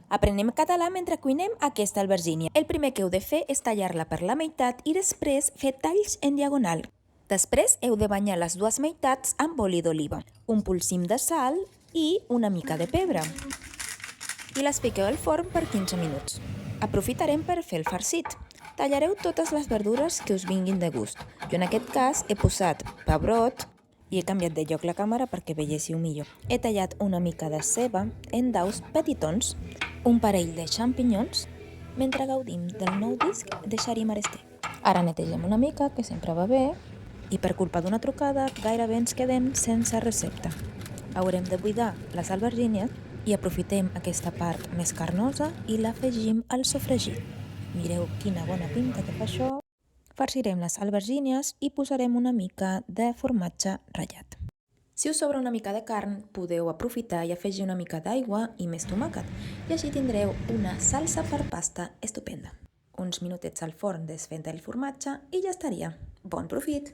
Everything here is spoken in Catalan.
Aprenem català mentre cuinem aquesta albergínia. El primer que heu de fer és tallar-la per la meitat i després fer talls en diagonal. Després heu de banyar les dues meitats amb oli d'oliva, un polsim de sal i una mica de pebre. I les fiqueu al forn per 15 minuts. Aprofitarem per fer el farcit. Tallareu totes les verdures que us vinguin de gust. Jo en aquest cas he posat pebrot i he canviat de lloc la càmera perquè veiéssiu millor. He tallat una mica de ceba en daus petitons, un parell de xampinyons, mentre gaudim del nou disc de Xarí Maresté. Ara netegem una mica, que sempre va bé, i per culpa d'una trucada gairebé ens quedem sense recepta. Haurem de buidar les albergínies i aprofitem aquesta part més carnosa i l'afegim al sofregit. Mireu quina bona pinta que fa això. Farcirem les albergínies i posarem una mica de formatge ratllat. Si us sobra una mica de carn, podeu aprofitar i afegir una mica d'aigua i més tomàquet, i així tindreu una salsa per pasta estupenda. Uns minutets al forn desfent el formatge i ja estaria. Bon profit!